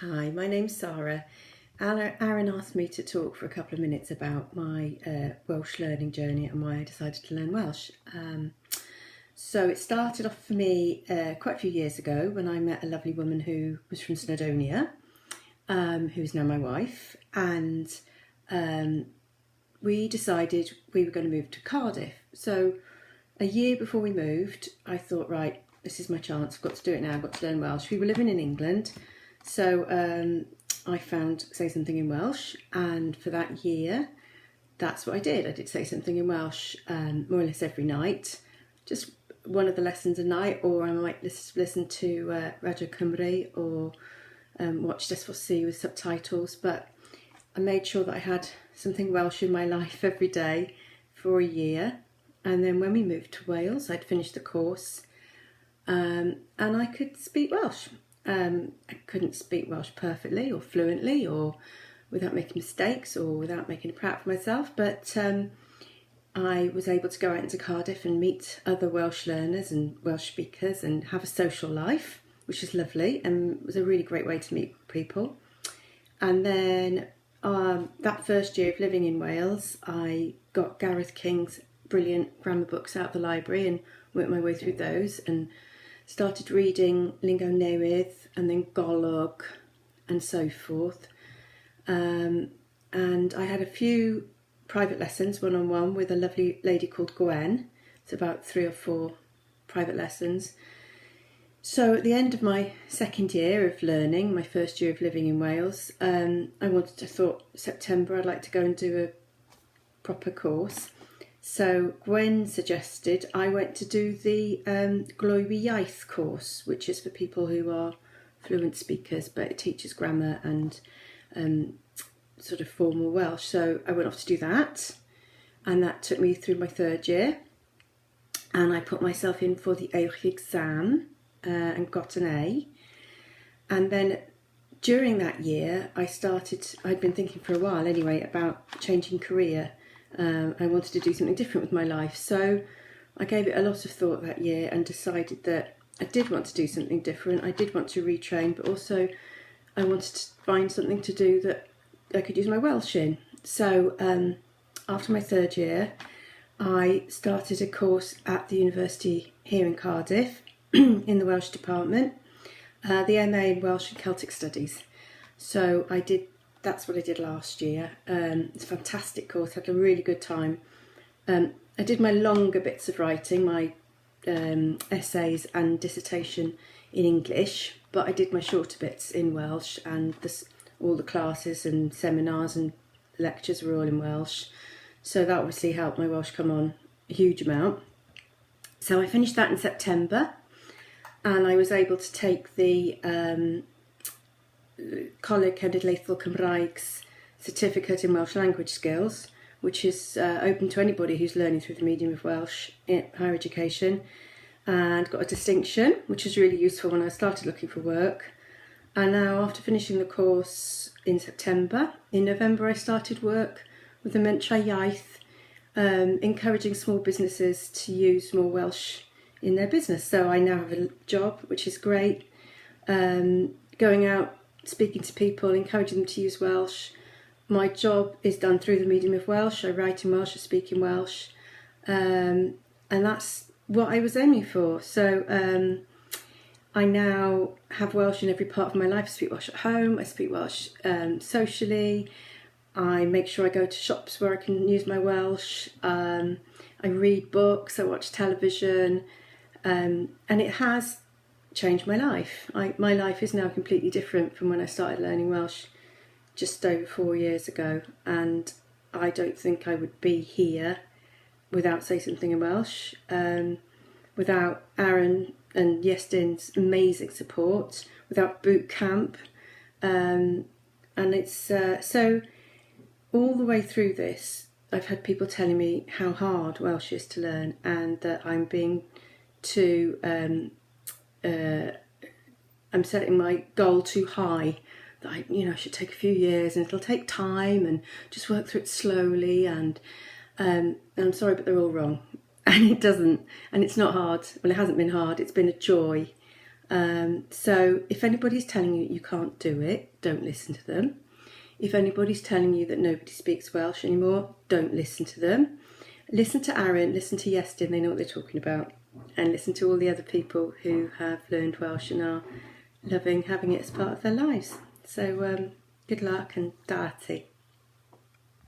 Hi, my name's Sara. Aaron asked me to talk for a couple of minutes about my Welsh learning journey and why I decided to learn Welsh. So it started off for me quite a few years ago when I met a lovely woman who was from Snowdonia, who is now my wife, and we decided we were going to move to Cardiff. So a year before we moved, I thought, right, this is my chance, I've got to do it now, I've got to learn Welsh. We were living in England, so I found Say Something in Welsh, and for that year, that's what I did. I did Say Something in Welsh more or less every night, just one of the lessons a night, or I might listen to Radio Cymru or watch S4C with subtitles, but I made sure that I had something Welsh in my life every day for a year. And then when we moved to Wales, I'd finished the course and I could speak Welsh. I couldn't speak Welsh perfectly or fluently or without making mistakes or without making it proud for myself, but I was able to go out into Cardiff and meet other Welsh learners and Welsh speakers and have a social life, which is lovely and was a really great way to meet people. And then that first year of living in Wales, I got Gareth King's brilliant grammar books out of the library and worked my way through those and started reading Lingo Newydd and then Golwg and so forth. And I had a few private lessons, one-on-one, with a lovely lady called Gwen. It's about 3 or 4 private lessons. So at the end of my second year of learning, my first year of living in Wales, I thought September I'd like to go and do a proper course. So Gwen suggested I went to do the Gloywi Iaith course, which is for people who are fluent speakers, but it teaches grammar and sort of formal Welsh. So I went off to do that, and that took me through my third year. And I put myself in for the Uwch exam and got an A. And then during that year, I'd been thinking for a while anyway about changing career. I wanted to do something different with my life. So I gave it a lot of thought that year and decided that I did want to do something different. I did want to retrain, but also I wanted to find something to do that I could use my Welsh in. So after my third year, I started a course at the university here in Cardiff in the Welsh department, the MA in Welsh and Celtic Studies. So that's what I did last year. It's a fantastic course, I had a really good time. I did my longer bits of writing, my essays and dissertation in English, but I did my shorter bits in Welsh, and all the classes and seminars and lectures were all in Welsh. So that obviously helped my Welsh come on a huge amount. So I finished that in September, and I was able to take the Coleg Cenedlaethol Cymraeg's certificate in Welsh language skills, which is open to anybody who's learning through the medium of Welsh in higher education, and got a distinction, which is really useful when I started looking for work. And now, after finishing the course in September, in November I started work with the Mentrau Iaith, encouraging small businesses to use more Welsh in their business. So I now have a job, which is great, going out, speaking to people, encouraging them to use Welsh. My job is done through the medium of Welsh. I write in Welsh, I speak in Welsh, and that's what I was aiming for. So I now have Welsh in every part of my life. I speak Welsh at home, I speak Welsh socially, I make sure I go to shops where I can use my Welsh, I read books, I watch television, and it has changed my life. My life is now completely different from when I started learning Welsh just over 4 years ago, and I don't think I would be here without Say Something in Welsh, without Aaron and Iestyn's amazing support, without boot camp, and it's so all the way through this I've had people telling me how hard Welsh is to learn, and that I'm being too I'm setting my goal too high, that I should take a few years and it'll take time and just work through it slowly, and I'm sorry, but they're all wrong. And it doesn't, and it's not hard. Well, it hasn't been hard, it's been a joy. So if anybody's telling you you can't do it, don't listen to them. If anybody's telling you that nobody speaks Welsh anymore, don't listen to them. Listen to Aaron, listen to Iestyn, they know what they're talking about. And listen to all the other people who have learned Welsh and are loving having it as part of their lives. So good luck and dati.